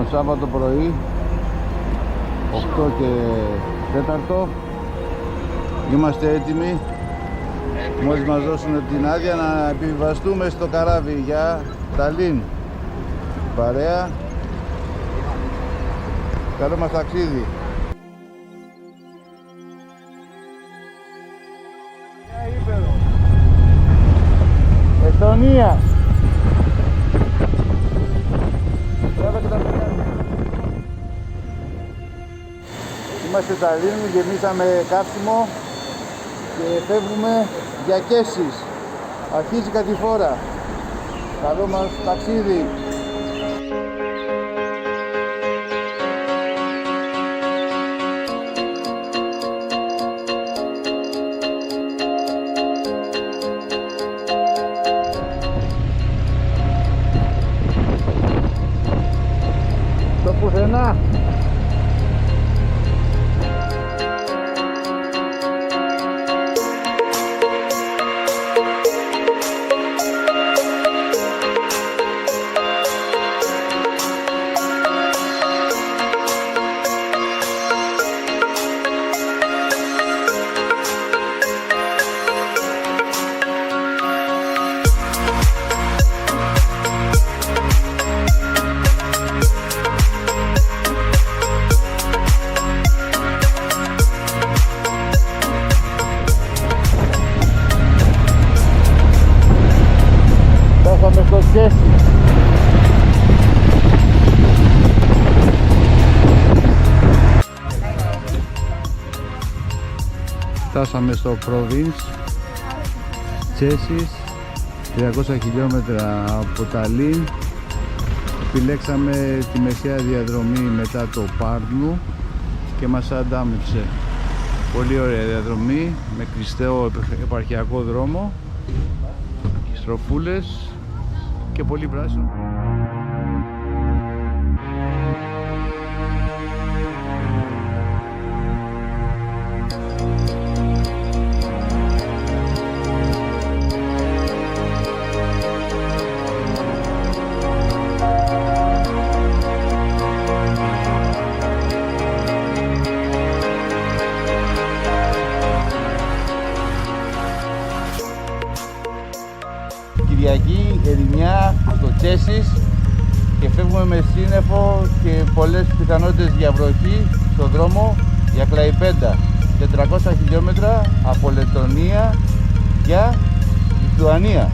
Λοιπόν, Σάββατο πρωί 8 και 4 είμαστε έτοιμοι. Μόλις μας δώσουν την άδεια να επιβιβαστούμε στο καράβι για Ταλίν. Παρέα, καλό μας ταξίδι. Εστονία. Είμαστε Ταλίν, γεμίσαμε καύσιμο και φεύγουμε για Κέσης. Αρχίζει η κατηφόρα. Καλό μας ταξίδι. Το πουθενά. Φτάσαμε στο Κέσι. Φτάσαμε στο Province Τσέσις, 300 χιλιόμετρα από Ταλίν. Επιλέξαμε τη μεσαία διαδρομή μετά το Πάρνου και μας αντάμεψε. Πολύ ωραία διαδρομή με κλειστό επαρχιακό δρόμο, στροφούλες και πολύ πράσινο. Κυριακή, ερημιά στο Τσέσις και φεύγουμε με σύννεφο και πολλές πιθανότητες για βροχή στον δρόμο για Κλαϊπέντα, 400 χιλιόμετρα από Λετωνία για Λιθουανία.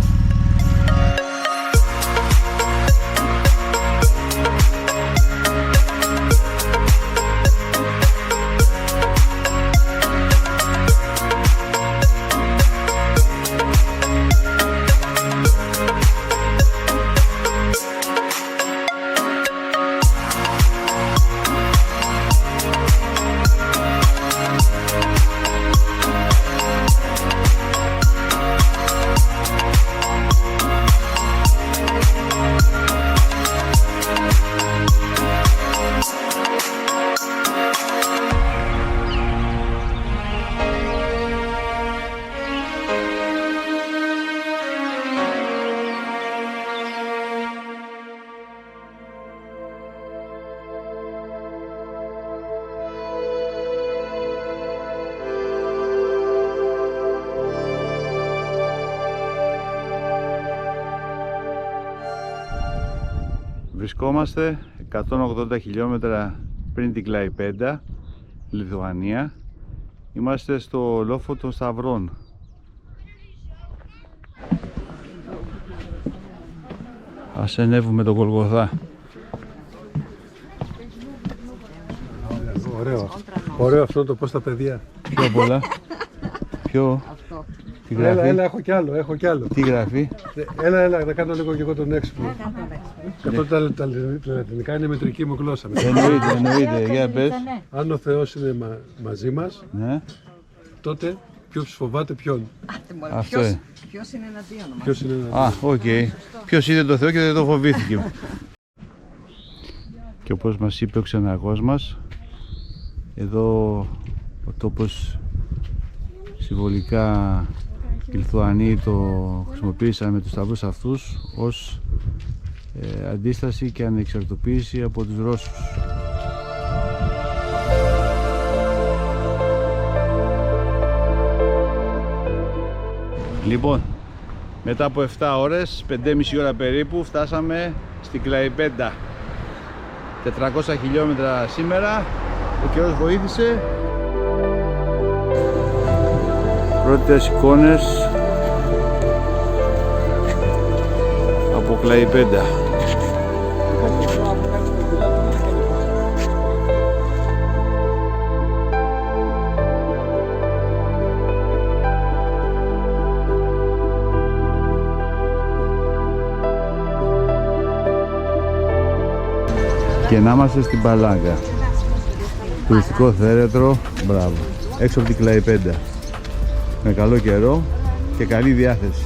Βρισκόμαστε 180 χιλιόμετρα πριν την Κλαϊπέντα, Λιθουανία. Είμαστε στο λόφο των Σταυρών. Ας ανέβουμε τον Γολγοθά. Ωραίο. Ωραίο αυτό το πω στα παιδιά. Πιο απ' όλα. Ποιο. Τι γράφει. Έλα, έχω κι άλλο. Τι γράφει. Έλα, να κάνω λίγο και εγώ τον έξυπνο. Αυτό τα λατινικά είναι μετρική μου γλώσσα. Εννοείται. Για πες. Αν ο Θεός είναι μαζί μας, Ναι. τότε ποιος φοβάται ποιον. Αυτό είναι. Ποιος είναι εναντίον μας. Ποιος είναι εναντίον. Α, οκ. Ποιος είδε το Θεό και δεν το φοβήθηκε. Και όπως μας είπε ο ξεναγός μας, εδώ ο τόπος συμβολικά οι Λιθουανοί το χρησιμοποίησαν με τους σταυρούς αυτούς ως αντίσταση και ανεξαρτοποίηση από τους Ρώσους. Λοιπόν, μετά από 7 ώρες, 5,5 ώρα περίπου, φτάσαμε στην Κλαϊπέντα. 400 χιλιόμετρα σήμερα, ο καιρός βοήθησε. Πρώτες εικόνες από Κλαϊπέντα. Και να είμαστε στην Παλάγκα, τουριστικό θέρετρο, μπράβο, έξω από την Κλαϊπέντα, με καλό καιρό και καλή διάθεση.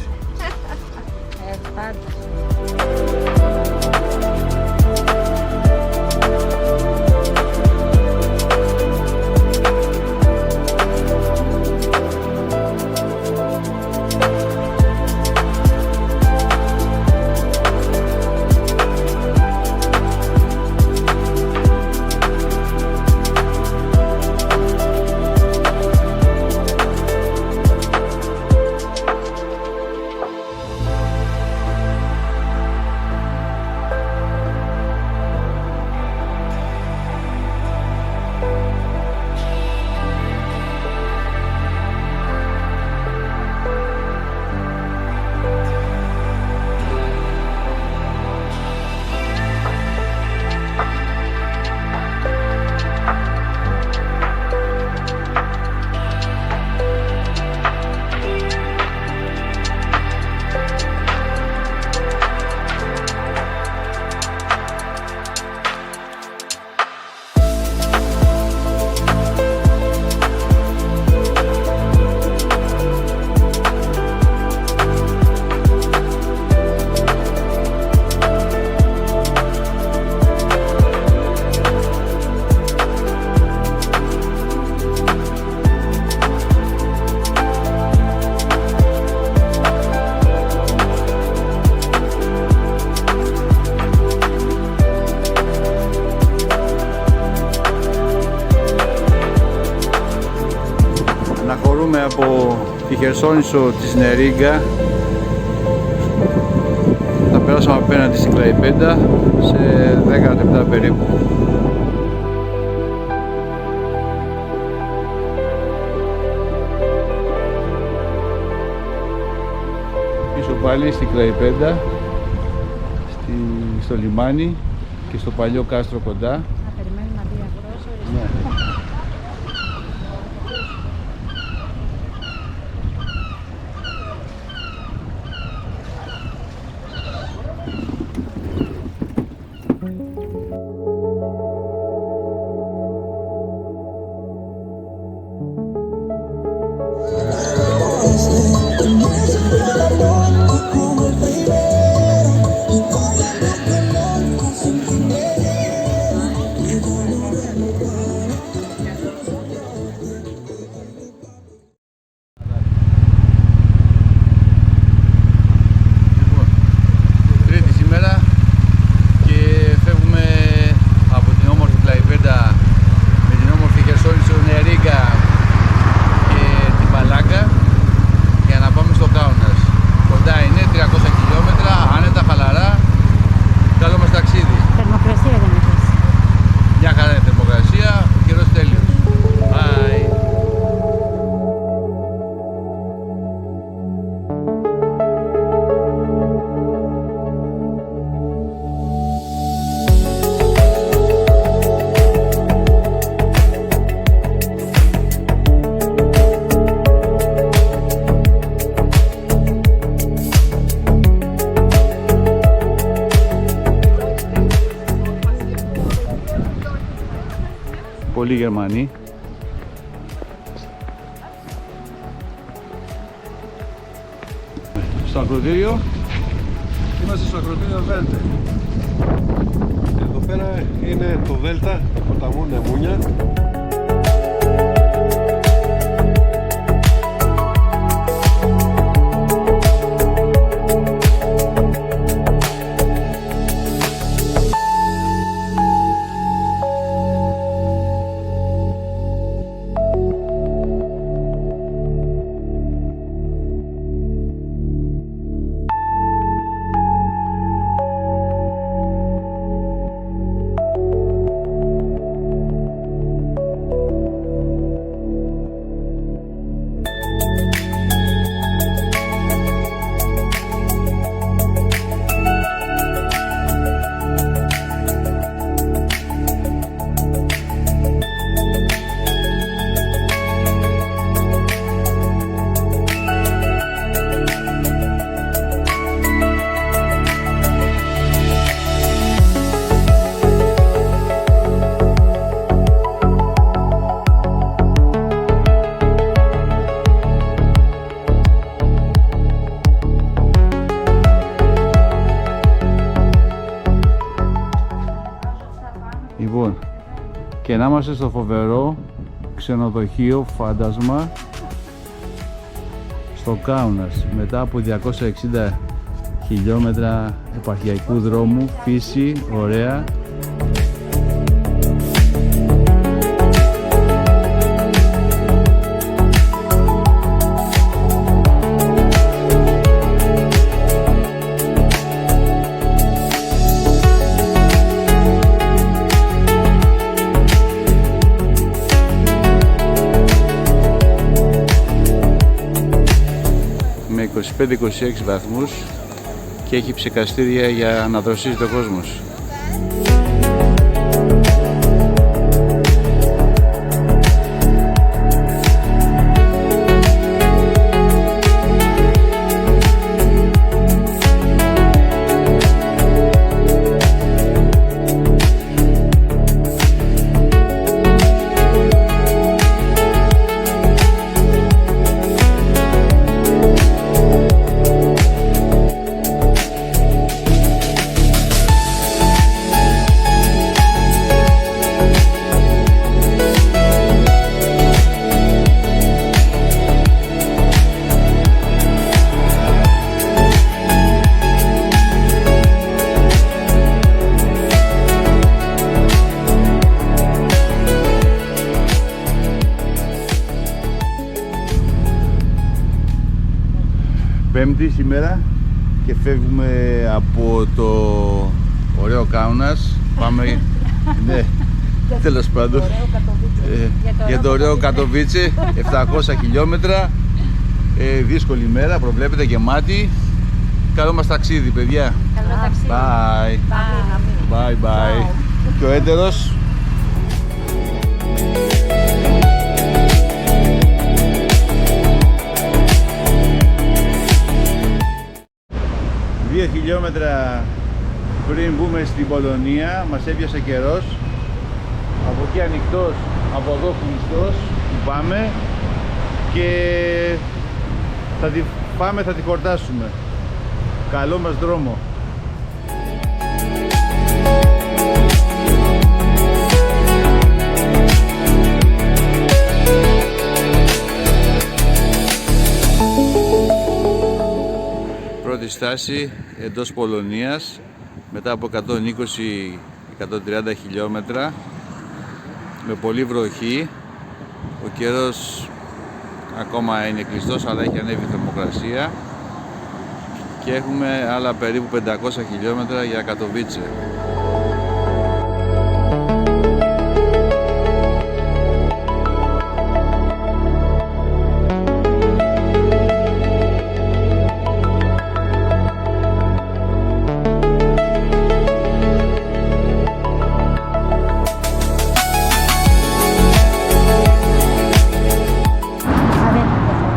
Από τη Χερσόνησο της Νερίγκα θα περάσουμε απέναντι στην Κλαϊπέντα σε 10 λεπτά περίπου. Πίσω πάλι στην Κλαϊπέντα, στο λιμάνι και στο παλιό κάστρο κοντά. Να περιμένουμε αντί αγρός. Πολλοί Γερμανοί. Στο ακροτήριο. Είμαστε στο ακροτήριο Βέλτε. Εδώ πέρα είναι το Δέλτα του ποταμού Νεμούνια. και να είμαστε στο φοβερό ξενοδοχείο Φάντασμα στο Κάουνας, μετά από 260 χιλιόμετρα επαρχιακού δρόμου, φύση, ωραία. Με 25-26 βαθμούς και έχει ψεκαστήρια για να δροσίζει ο κόσμος. Πέμπτη σήμερα και φεύγουμε από το ωραίο Κάουνας. Πάμε, ναι, τέλος πάντων, για το ωραίο Κατοβίτσε, 700 χιλιόμετρα, δύσκολη μέρα, προβλέπετε, γεμάτη. Καλό μας ταξίδι, παιδιά. Καλό ταξίδι. Bye. Bye. Και ο έντερος. Δύο χιλιόμετρα πριν μπούμε στην Πολωνία μας έπιασε καιρός. Από εκεί ανοιχτός, από εδώ κλειστός που πάμε και θα τη χορτάσουμε. Καλό μας δρόμο. Πρώτη στάση εντός Πολωνίας μετά από 120-130 χιλιόμετρα με πολύ βροχή. Ο καιρός ακόμα είναι κλειστός, αλλά έχει ανέβει η θερμοκρασία και έχουμε άλλα περίπου 500 χιλιόμετρα για Κατοβίτσε.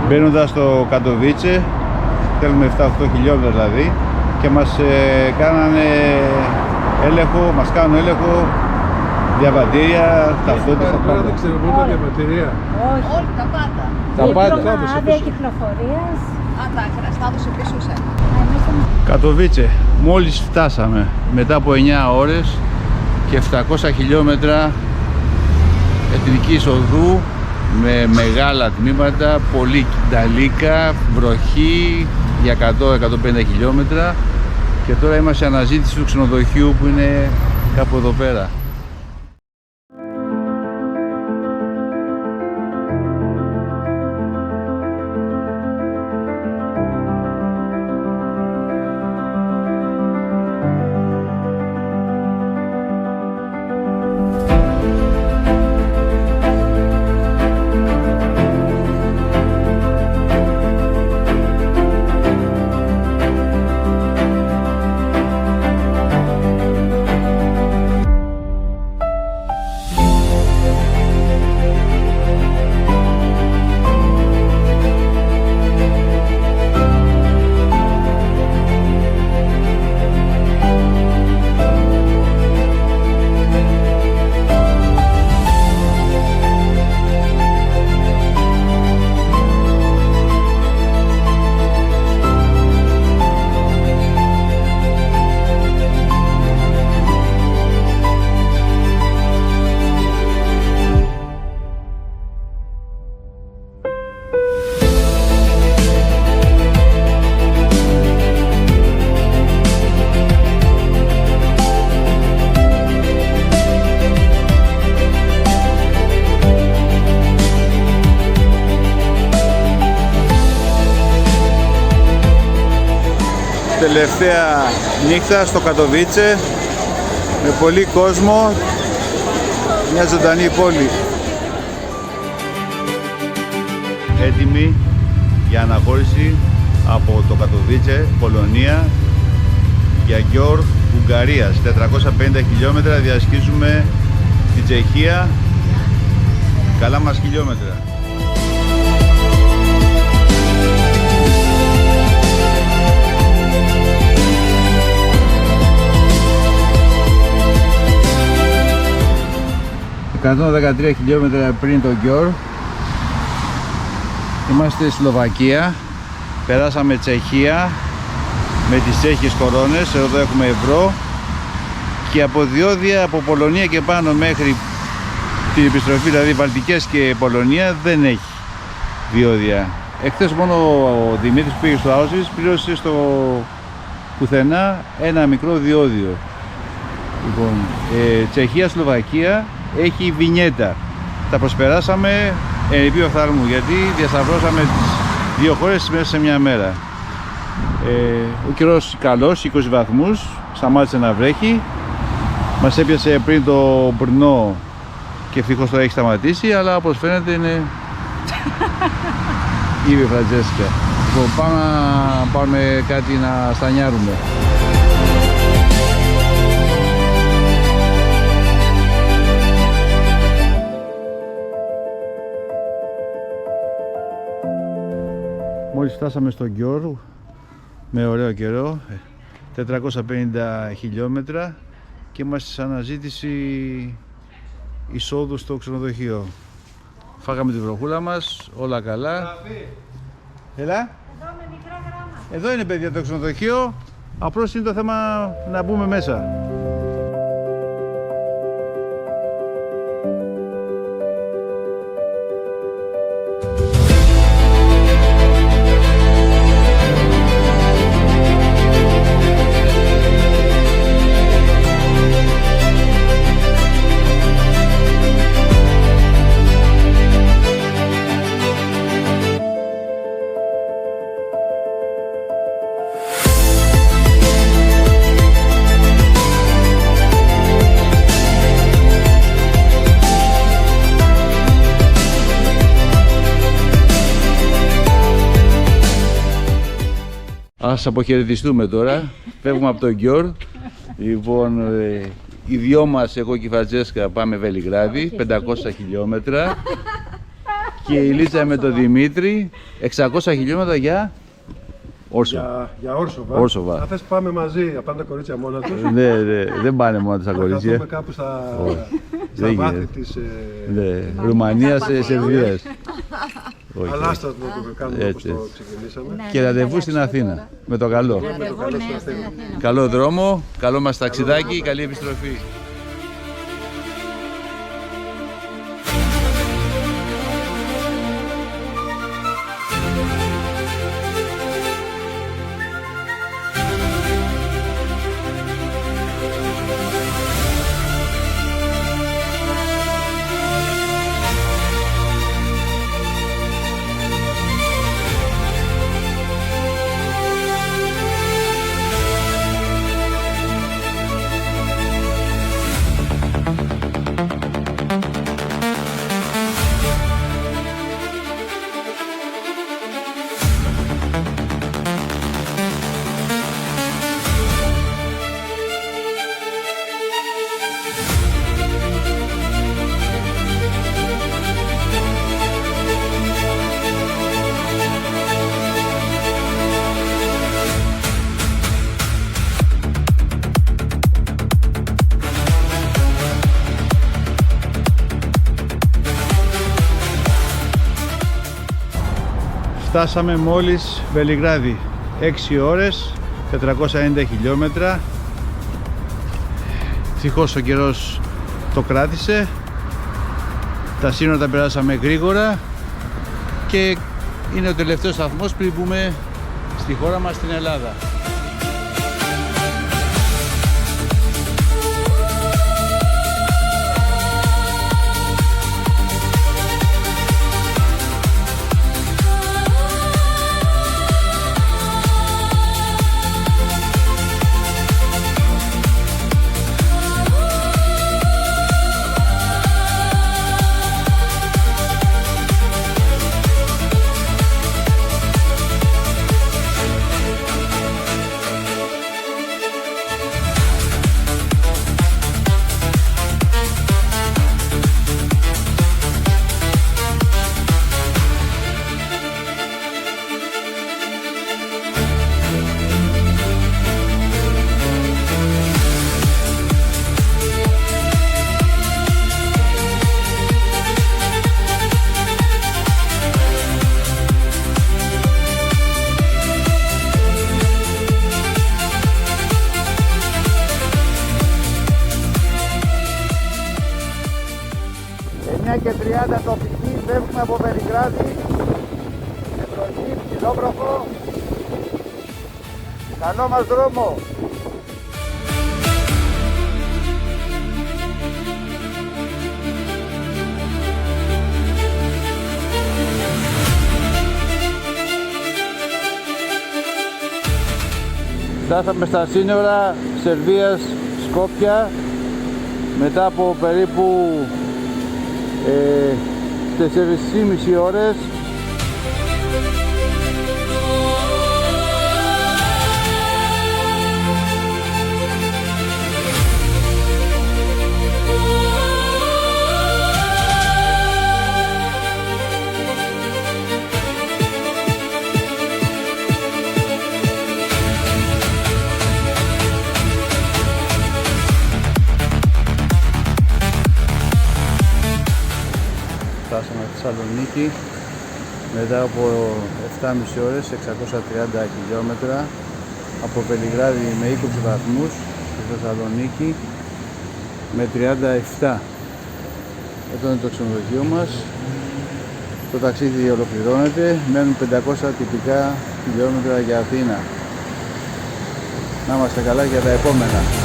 Μπαίνοντας στο Κατοβίτσε, θέλουμε 7-8 χιλιόμετρα δηλαδή, και μας κάνουν έλεγχο διαβατήρια, ταυτότητα, τα πάντα. Δεν ξέρω πού τα διαβατήρια. Όχι, τα πάντα. Τα πάντα. Δίπλωμα, άδεια κυκλοφορίας. Τα στάδωσε πίσω σε. Κατοβίτσε, μόλις φτάσαμε μετά από 9 ώρες και 700 χιλιόμετρα εθνικής οδού με μεγάλα τμήματα, πολύ κοιταλίκα, βροχή για 100-150 χιλιόμετρα και τώρα είμαστε σε αναζήτηση του ξενοδοχείου που είναι κάπου εδώ πέρα. τελευταία νύχτα στο Κατοβίτσε με πολύ κόσμο, μια ζωντανή πόλη. Έτοιμη για αναχώρηση από το Κατοβίτσε, Πολωνία, για Γιόρ, Ουγγαρίας. 450 χιλιόμετρα, διασχίζουμε την Τσεχία. Καλά μας χιλιόμετρα. ...113 χιλιόμετρα πριν το Γιόρ. Είμαστε στη Σλοβακία. Περάσαμε Τσεχία με τις Τσέχιες κορώνες. Εδώ έχουμε ευρώ. Και από διόδια από Πολωνία και πάνω μέχρι την επιστροφή, δηλαδή Βαλτικές και Πολωνία, δεν έχει διόδια. Εχθές μόνο ο Δημήτρης που πήγε στο Auschwitz πλήρωσε στο πουθενά ένα μικρό διόδιο. Λοιπόν, Τσεχία-Σλοβακία έχει βινιέτα. Τα προσπεράσαμε επί οφθαλμού, γιατί διασταυρώσαμε τις δύο χώρες μέσα σε μια μέρα. Ο καιρός καλός, 20 βαθμούς, σταμάτησε να βρέχει. Μας έπιασε πριν το Μπρνό και ευτυχώς τώρα έχει σταματήσει, αλλά όπως φαίνεται είναι είπε Φραντζέσικα. Λοιπόν, πάμε να πάρουμε κάτι να στανιάρουμε. Μόλις φτάσαμε στο Γιόρ με ωραίο καιρό, 450 χιλιόμετρα, και είμαστε σε αναζήτηση εισόδου στο ξενοδοχείο. Φάγαμε τη βροχούλα μας, όλα καλά. Έλα. Εδώ είναι, παιδιά, το ξενοδοχείο. Απλώς είναι το θέμα να μπούμε μέσα. Ας αποχαιρετιστούμε τώρα. Φεύγουμε από το Γιόρ. Λοιπόν, οι δυο μας, εγώ και η Φραντζέσκα, πάμε Βελιγράδι, 500 χιλιόμετρα. Και η Λίτσα με τον Δημήτρη, 600 χιλιόμετρα για Όρσοβα. Για Όρσοβα. Όρσοβα. Αν θες πάμε μαζί, να πάνε τα κορίτσια μόνα τους. Ναι, δεν πάνε μόνο τα κορίτσια. Να κάπου στα βάθη της Ρουμανίας, Σερβίας. Αλάστας να το κάνουμε όπως το ξεκινήσαμε. Και ραντεβού στην Αθήνα, με το καλό. Καλό δρόμο, καλό μας ταξιδάκι, καλή επιστροφή. Φτάσαμε μόλις Βελιγράδι, 6 ώρες, 490 χιλιόμετρα. Ευτυχώς ο καιρός το κράτησε. Τα σύνορα τα περάσαμε γρήγορα και είναι ο τελευταίος σταθμός πριν μπούμε στη χώρα μας, στην Ελλάδα. και 30 τοπική, φεύγουμε από Βελιγράδι. Ευροχή, ψηλόβροχο. Καλό μας δρόμο. Φτάσαμε στα σύνορα Σερβίας-Σκόπια μετά από περίπου 4,5 ώρες. Φτάσαμε στη Θεσσαλονίκη μετά από 7,5 ώρες, 630 χιλιόμετρα από Βελιγράδι με 20 βαθμούς στη Θεσσαλονίκη με 37. Εδώ είναι το ξενοδοχείο μας. Το ταξίδι ολοκληρώνεται, μένουν 500 τυπικά χιλιόμετρα για Αθήνα. Να είμαστε καλά για τα επόμενα.